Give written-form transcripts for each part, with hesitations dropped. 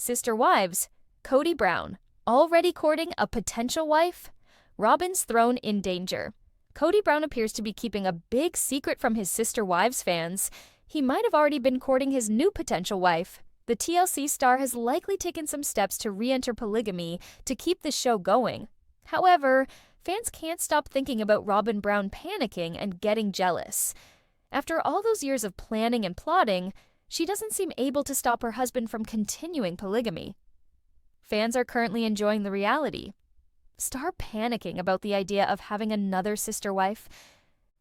Sister wives, Meri Brown, already courting a potential wife? Robin's throne in danger. Meri Brown appears to be keeping a big secret from his sister wives fans. He might have already been courting his new potential wife. The TLC star has likely taken some steps to re-enter polygamy to keep the show going. However, fans can't stop thinking about Robin Brown panicking and getting jealous. After all those years of planning and plotting, she doesn't seem able to stop her husband from continuing polygamy. Fans are currently enjoying the reality. Star panicking about the idea of having another sister wife.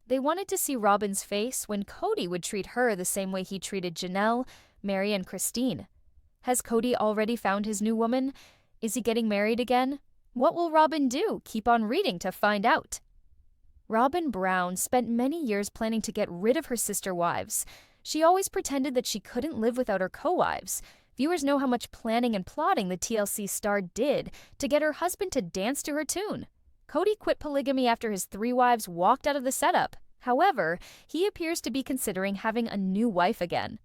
They wanted to see Robin's face when Meri would treat her the same way he treated Janelle, Meri, and Christine. Has Meri already found his new woman? Is he getting married again? What will Robin do? Keep on reading to find out. Robin Brown spent many years planning to get rid of her sister wives. She always pretended that she couldn't live without her co-wives. Viewers know how much planning and plotting the TLC star did to get her husband to dance to her tune. Meri quit polygamy after his 3 wives walked out of the setup. However, he appears to be considering having a new wife again.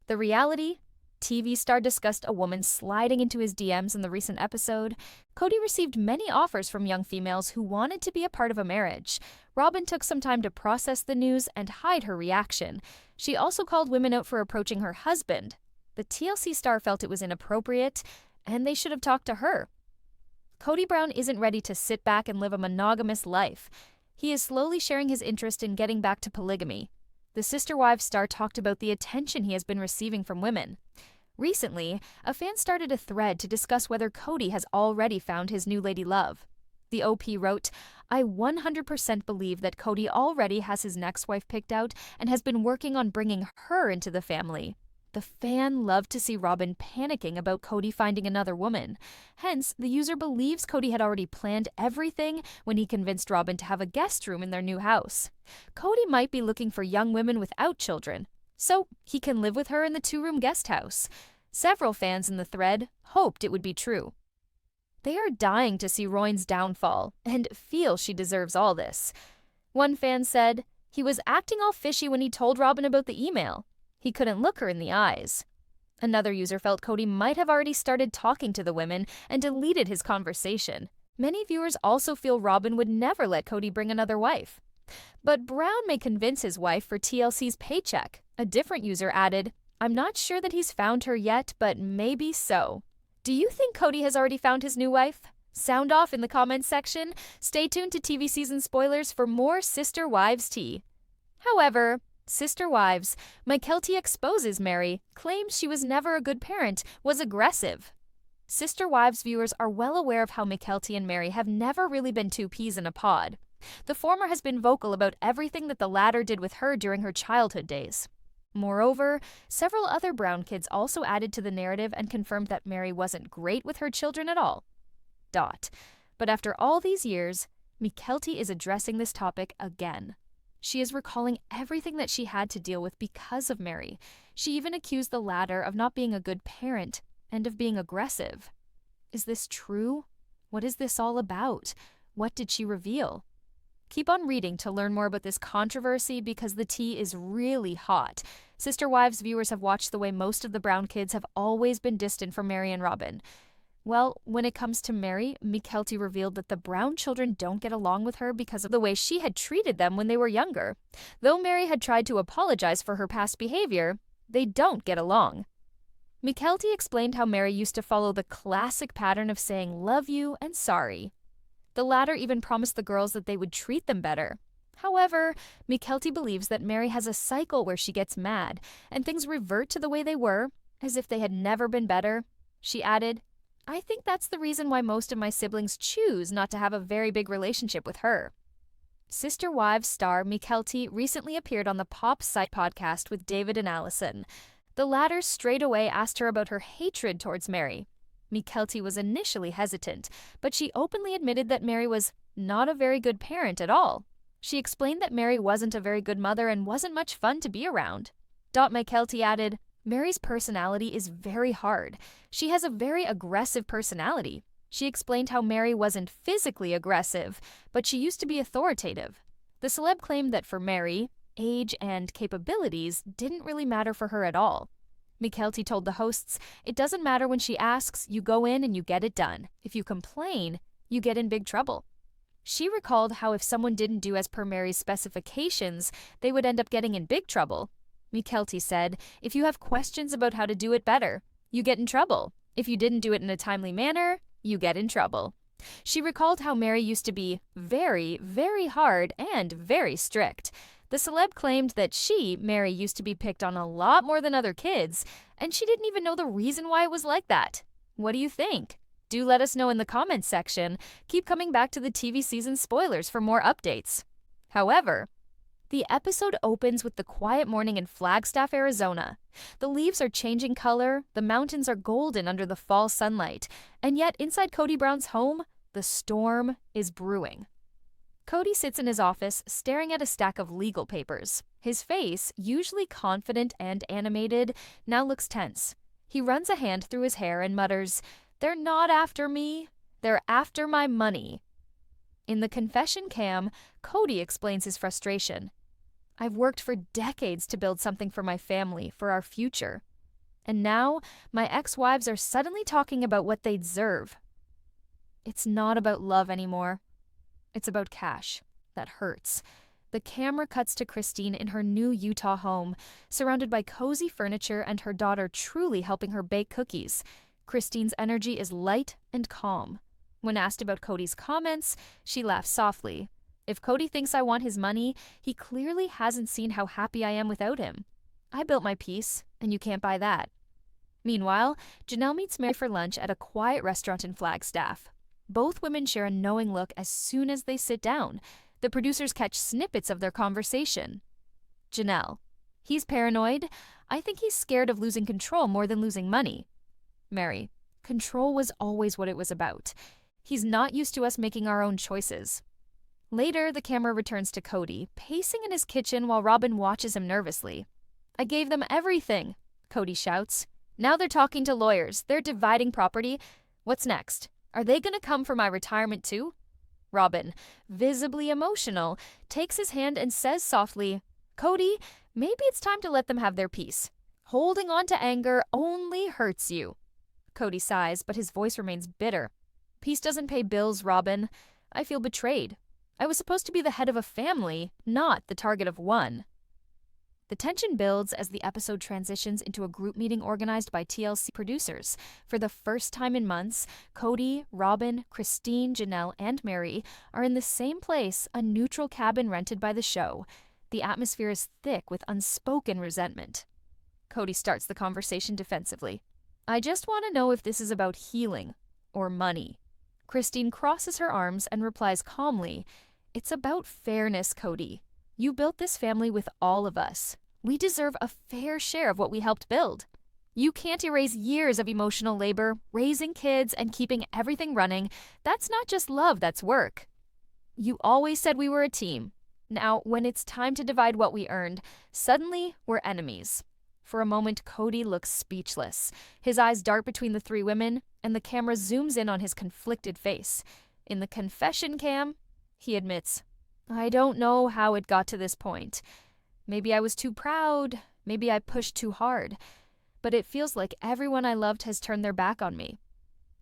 The reality? TV star discussed a woman sliding into his DMs in the recent episode. Meri received many offers from young females who wanted to be a part of a marriage. Robin took some time to process the news and hide her reaction. She also called women out for approaching her husband. The TLC star felt it was inappropriate, and they should have talked to her. Meri Brown isn't ready to sit back and live a monogamous life. He is slowly sharing his interest in getting back to polygamy. The Sister Wives star talked about the attention he has been receiving from women. Recently, a fan started a thread to discuss whether Meri has already found his new lady love. The OP wrote, "I 100% believe that Meri already has his next wife picked out and has been working on bringing her into the family." The fan loved to see Robin panicking about Meri finding another woman. Hence, the user believes Meri had already planned everything when he convinced Robin to have a guest room in their new house. Meri might be looking for young women without children, so he can live with her in the 2-room guest house. Several fans in the thread hoped it would be true. They are dying to see Roine's downfall and feel she deserves all this. One fan said, "He was acting all fishy when he told Robin about the email. He couldn't look her in the eyes." Another user felt Meri might have already started talking to the women and deleted his conversation. Many viewers also feel Robin would never let Meri bring another wife. But Brown may convince his wife for TLC's paycheck. A different user added, "I'm not sure that he's found her yet, but maybe so." Do you think Meri has already found his new wife? Sound off in the comments section. Stay tuned to TV season spoilers for more Sister Wives tea. However, Sister Wives, Mykelti exposes Meri, claims she was never a good parent, was aggressive. Sister Wives viewers are well aware of how Mykelti and Meri have never really been 2 peas in a pod. The former has been vocal about everything that the latter did with her during her childhood days. Moreover, several other Brown kids also added to the narrative and confirmed that Meri wasn't great with her children at all. But after all these years, Mykelti is addressing this topic again. She is recalling everything that she had to deal with because of Meri. She even accused the latter of not being a good parent and of being aggressive. Is this true? What is this all about? What did she reveal? Keep on reading to learn more about this controversy because the tea is really hot. Sister Wives viewers have watched the way most of the Brown kids have always been distant from Meri and Robin. Well, when it comes to Meri, Mykelti revealed that the Brown children don't get along with her because of the way she had treated them when they were younger. Though Meri had tried to apologize for her past behavior, they don't get along. Mykelti explained how Meri used to follow the classic pattern of saying "love you" and "sorry." The latter even promised the girls that they would treat them better. However, Mykelti believes that Meri has a cycle where she gets mad and things revert to the way they were, as if they had never been better. She added, "I think that's the reason why most of my siblings choose not to have a very big relationship with her." Sister Wives star Mykelti recently appeared on the Pop Site podcast with David and Allison. The latter straight away asked her about her hatred towards Meri. Mykelti was initially hesitant, but she openly admitted that Meri was not a very good parent at all. She explained that Meri wasn't a very good mother and wasn't much fun to be around. Mykelti added, "Meri's personality is very hard. She has a very aggressive personality." She explained how Meri wasn't physically aggressive, but she used to be authoritative. The celeb claimed that for Meri, age and capabilities didn't really matter for her at all. Mykelti told the hosts, "It doesn't matter when she asks, you go in and you get it done. If you complain, you get in big trouble." She recalled how if someone didn't do as per Meri's specifications, they would end up getting in big trouble. Mykelti said, "If you have questions about how to do it better, you get in trouble. If you didn't do it in a timely manner, you get in trouble." She recalled how Meri used to be very, very hard and very strict. The celeb claimed that Meri, used to be picked on a lot more than other kids, and she didn't even know the reason why it was like that. What do you think? Do let us know in the comments section. Keep coming back to the TV season spoilers for more updates. However, the episode opens with the quiet morning in Flagstaff, Arizona. The leaves are changing color, the mountains are golden under the fall sunlight, and yet inside Kody Brown's home, the storm is brewing. Kody sits in his office, staring at a stack of legal papers. His face, usually confident and animated, now looks tense. He runs a hand through his hair and mutters, "They're not after me, they're after my money." In the confession cam, Kody explains his frustration. "I've worked for decades to build something for my family, for our future. And now, my ex-wives are suddenly talking about what they deserve. It's not about love anymore. It's about cash. That hurts." The camera cuts to Christine in her new Utah home, surrounded by cozy furniture and her daughter truly helping her bake cookies. Christine's energy is light and calm. When asked about Kody's comments, she laughs softly. "If Kody thinks I want his money, he clearly hasn't seen how happy I am without him. I built my peace, and you can't buy that." Meanwhile, Janelle meets Meri for lunch at a quiet restaurant in Flagstaff. Both women share a knowing look as soon as they sit down. The producers catch snippets of their conversation. Janelle: "He's paranoid. I think he's scared of losing control more than losing money." Meri: "Control was always what it was about. He's not used to us making our own choices." Later, the camera returns to Kody, pacing in his kitchen while Robyn watches him nervously. "I gave them everything," Kody shouts. "Now they're talking to lawyers. They're dividing property. What's next? Are they gonna come for my retirement too?" Robyn, visibly emotional, takes his hand and says softly, "Kody, maybe it's time to let them have their peace. Holding on to anger only hurts you." Kody sighs, but his voice remains bitter. "Peace doesn't pay bills, Robyn. I feel betrayed. I was supposed to be the head of a family, not the target of one." The tension builds as the episode transitions into a group meeting organized by TLC producers. For the first time in months, Kody, Robyn, Christine, Janelle, and Meri are in the same place, a neutral cabin rented by the show. The atmosphere is thick with unspoken resentment. Kody starts the conversation defensively. "I just want to know if this is about healing or money." Christine crosses her arms and replies calmly, "It's about fairness, Kody. You built this family with all of us. We deserve a fair share of what we helped build. You can't erase years of emotional labor, raising kids, and keeping everything running. That's not just love, that's work. You always said we were a team. Now, when it's time to divide what we earned, suddenly we're enemies." For a moment, Kody looks speechless. His eyes dart between the three women, and the camera zooms in on his conflicted face. In the confession cam, he admits, "I don't know how it got to this point. Maybe I was too proud, maybe I pushed too hard, but it feels like everyone I loved has turned their back on me."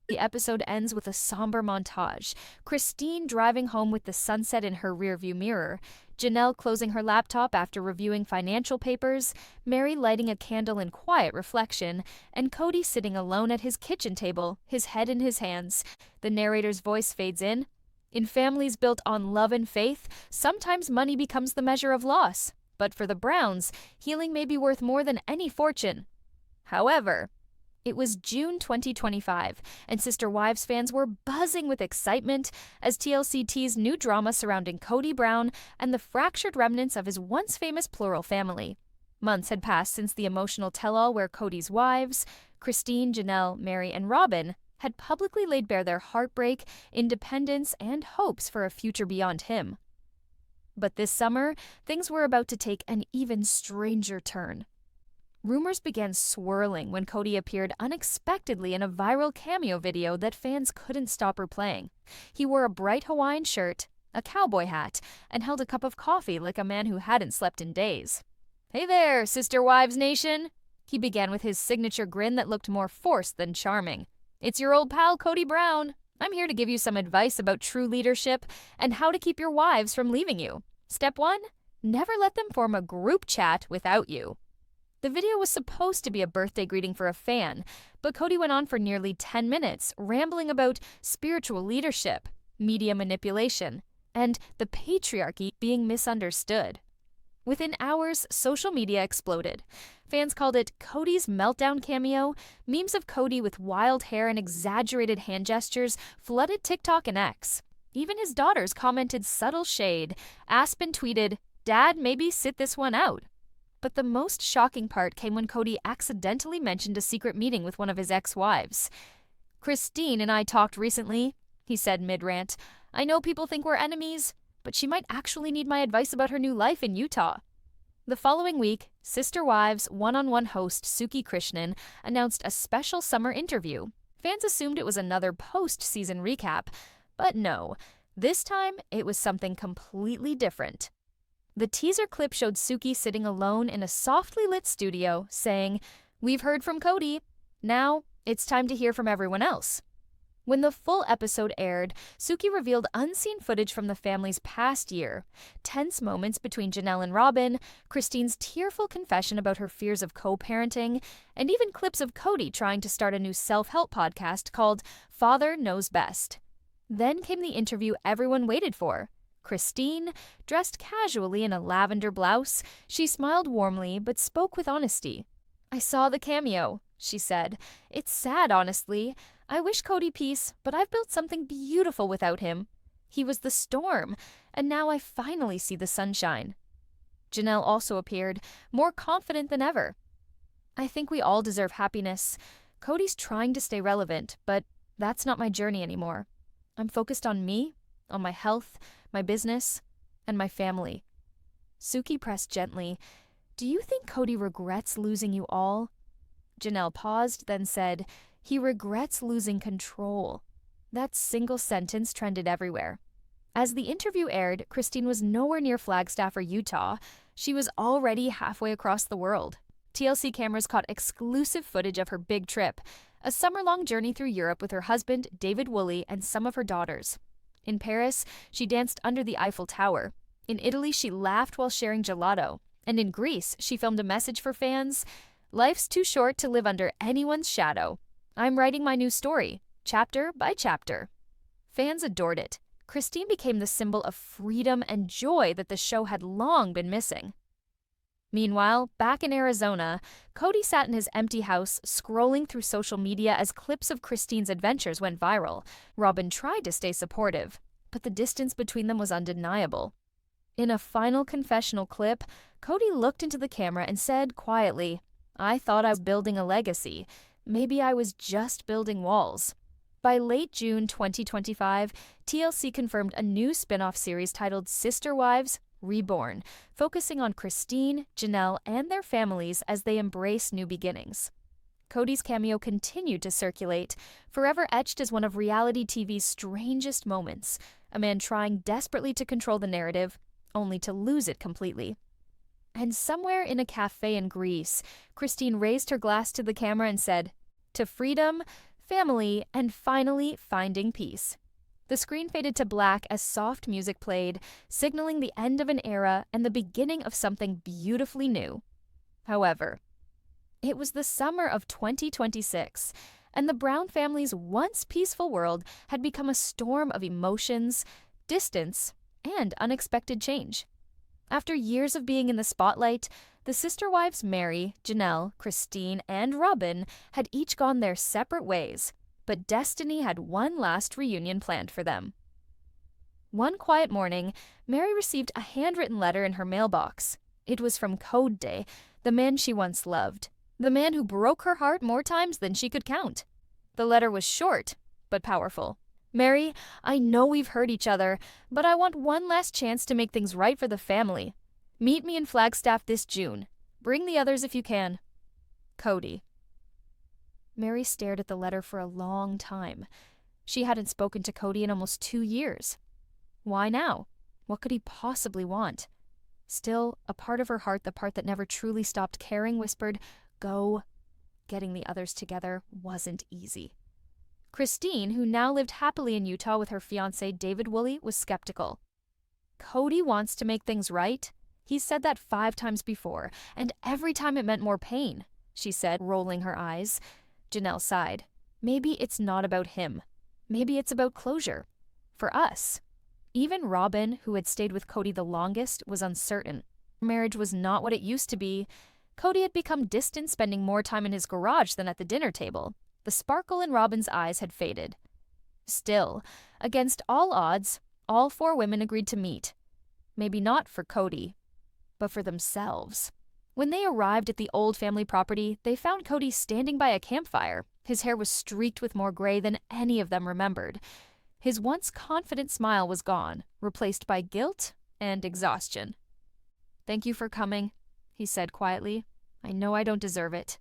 The episode ends with a somber montage. Christine driving home with the sunset in her rearview mirror, Janelle closing her laptop after reviewing financial papers, Meri lighting a candle in quiet reflection, and Kody sitting alone at his kitchen table, his head in his hands. The narrator's voice fades in. "In families built on love and faith, sometimes money becomes the measure of loss. But for the Browns, healing may be worth more than any fortune." However, it was June 2025, and Sister Wives fans were buzzing with excitement as TLC teased new drama surrounding Kody Brown and the fractured remnants of his once famous plural family. Months had passed since the emotional tell-all where Kody's wives, Christine, Janelle, Meri, and Robyn, had publicly laid bare their heartbreak, independence, and hopes for a future beyond him. But this summer, things were about to take an even stranger turn. Rumors began swirling when Kody appeared unexpectedly in a viral cameo video that fans couldn't stop replaying. He wore a bright Hawaiian shirt, a cowboy hat, and held a cup of coffee like a man who hadn't slept in days. "Hey there, Sister Wives Nation!" He began with his signature grin that looked more forced than charming. "It's your old pal, Cody Brown. I'm here to give you some advice about true leadership and how to keep your wives from leaving you. Step 1, never let them form a group chat without you." The video was supposed to be a birthday greeting for a fan, but Cody went on for nearly 10 minutes, rambling about spiritual leadership, media manipulation, and the patriarchy being misunderstood. Within hours, social media exploded. Fans called it Cody's meltdown cameo. Memes of Cody with wild hair and exaggerated hand gestures flooded TikTok and X. Even his daughters commented subtle shade. Aspen tweeted, "Dad, maybe sit this one out." But the most shocking part came when Cody accidentally mentioned a secret meeting with one of his ex-wives. "Christine and I talked recently," he said mid-rant. "I know people think we're enemies, but she might actually need my advice about her new life in Utah." The following week, Sister Wives one-on-one host Suki Krishnan announced a special summer interview. Fans assumed it was another post-season recap, but no, this time it was something completely different. The teaser clip showed Suki sitting alone in a softly lit studio, saying, "We've heard from Cody. Now it's time to hear from everyone else." When the full episode aired, Suki revealed unseen footage from the family's past year, tense moments between Janelle and Robin, Christine's tearful confession about her fears of co-parenting, and even clips of Cody trying to start a new self-help podcast called Father Knows Best. Then came the interview everyone waited for. Christine, dressed casually in a lavender blouse, she smiled warmly but spoke with honesty. "I saw the cameo," she said. "It's sad, honestly. I wish Cody peace, but I've built something beautiful without him. He was the storm, and now I finally see the sunshine." Janelle also appeared, more confident than ever. "I think we all deserve happiness. Cody's trying to stay relevant, but that's not my journey anymore. I'm focused on me, on my health, my business, and my family." Suki pressed gently, "Do you think Cody regrets losing you all?" Janelle paused, then said, "He regrets losing control." That single sentence trended everywhere. As the interview aired, Christine was nowhere near Flagstaff or Utah. She was already halfway across the world. TLC cameras caught exclusive footage of her big trip, a summer-long journey through Europe with her husband, David Woolley, and some of her daughters. In Paris, she danced under the Eiffel Tower. In Italy, she laughed while sharing gelato. And in Greece, she filmed a message for fans: "Life's too short to live under anyone's shadow. I'm writing my new story, chapter by chapter." Fans adored it. Christine became the symbol of freedom and joy that the show had long been missing. Meanwhile, back in Arizona, Cody sat in his empty house, scrolling through social media as clips of Christine's adventures went viral. Robin tried to stay supportive, but the distance between them was undeniable. In a final confessional clip, Cody looked into the camera and said quietly, "I thought I was building a legacy. Maybe I was just building walls." By late June 2025, TLC confirmed a new spin-off series titled Sister Wives Reborn, focusing on Christine, Janelle, and their families as they embrace new beginnings. Cody's cameo continued to circulate, forever etched as one of reality TV's strangest moments, a man trying desperately to control the narrative, only to lose it completely. And somewhere in a cafe in Greece, Christine raised her glass to the camera and said, "To freedom, family, and finally finding peace." The screen faded to black as soft music played, signaling the end of an era and the beginning of something beautifully new. However, it was the summer of 2026, and the Brown family's once peaceful world had become a storm of emotions, distance, and unexpected change. After years of being in the spotlight, the sister wives Meri, Janelle, Christine, and Robin had each gone their separate ways, but destiny had one last reunion planned for them. One quiet morning, Meri received a handwritten letter in her mailbox. It was from Code Day, the man she once loved, the man who broke her heart more times than she could count. The letter was short, but powerful. "Meri, I know we've hurt each other, but I want one last chance to make things right for the family. Meet me in Flagstaff this June. Bring the others if you can. Cody." Meri stared at the letter for a long time. She hadn't spoken to Cody in almost 2 years. Why now? What could he possibly want? Still, a part of her heart, the part that never truly stopped caring, whispered, go. Getting the others together wasn't easy. Christine, who now lived happily in Utah with her fiancé David Woolley, was skeptical. Cody wants to make things right. He's said that 5 times before, and every time it meant more pain, she said, rolling her eyes. Janelle sighed. Maybe it's not about him. Maybe it's about closure. For us. Even Robin, who had stayed with Cody the longest, was uncertain. Marriage was not what it used to be. Cody had become distant, spending more time in his garage than at the dinner table. The sparkle in Robin's eyes had faded. Still, against all odds, all 4 women agreed to meet. Maybe not for Cody, but for themselves. When they arrived at the old family property, they found Cody standing by a campfire. His hair was streaked with more gray than any of them remembered. His once confident smile was gone, replaced by guilt and exhaustion. "Thank you for coming," he said quietly. "I know I don't deserve it."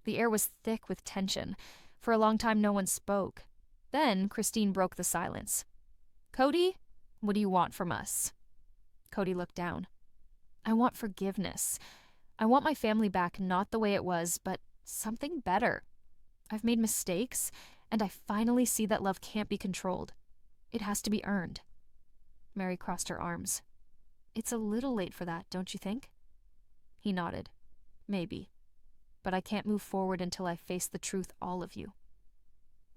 The air was thick with tension. For a long time, no one spoke. Then Christine broke the silence. "Cody, what do you want from us?" Cody looked down. "I want forgiveness. I want my family back, not the way it was, but something better. I've made mistakes, and I finally see that love can't be controlled. It has to be earned." Meri crossed her arms. "It's a little late for that, don't you think?" He nodded. "Maybe. But I can't move forward until I face the truth, all of you."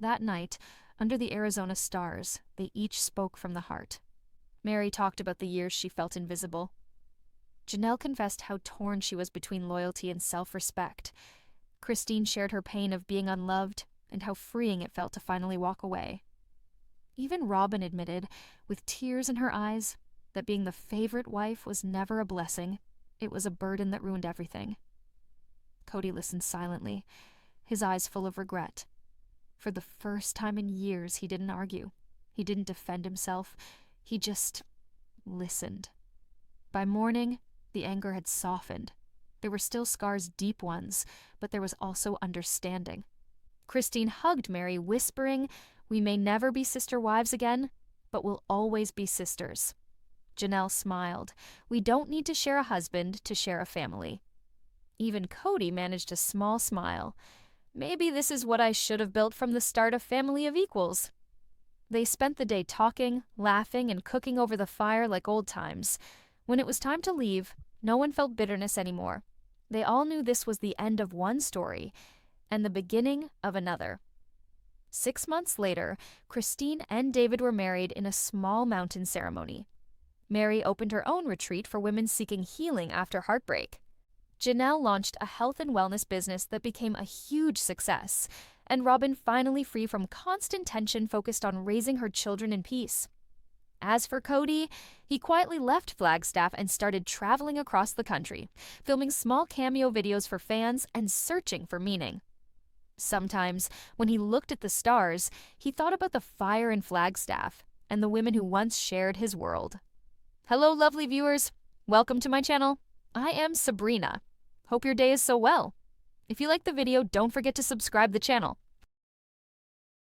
That night, under the Arizona stars, they each spoke from the heart. Meri talked about the years she felt invisible. Janelle confessed how torn she was between loyalty and self-respect. Christine shared her pain of being unloved and how freeing it felt to finally walk away. Even Robin admitted, with tears in her eyes, that being the favorite wife was never a blessing. It was a burden that ruined everything. Cody listened silently, his eyes full of regret. For the first time in years, he didn't argue. He didn't defend himself. He just listened. By morning, the anger had softened. There were still scars, deep ones, but there was also understanding. Christine hugged Meri, whispering, "We may never be sister wives again, but we'll always be sisters." Janelle smiled. "We don't need to share a husband to share a family." Even Cody managed a small smile. "Maybe this is what I should have built from the start, a family of equals." They spent the day talking, laughing, and cooking over the fire like old times. When it was time to leave, no one felt bitterness anymore. They all knew this was the end of one story and the beginning of another. 6 months later, Christine and David were married in a small mountain ceremony. Meri opened her own retreat for women seeking healing after heartbreak. Janelle launched a health and wellness business that became a huge success, and Robin, finally free from constant tension, focused on raising her children in peace. As for Cody, he quietly left Flagstaff and started traveling across the country, filming small cameo videos for fans and searching for meaning. Sometimes, when he looked at the stars, he thought about the fire in Flagstaff and the women who once shared his world. Hello, lovely viewers. Welcome to my channel. I am Sabrina. Hope your day is so well. If you liked the video, don't forget to subscribe the channel.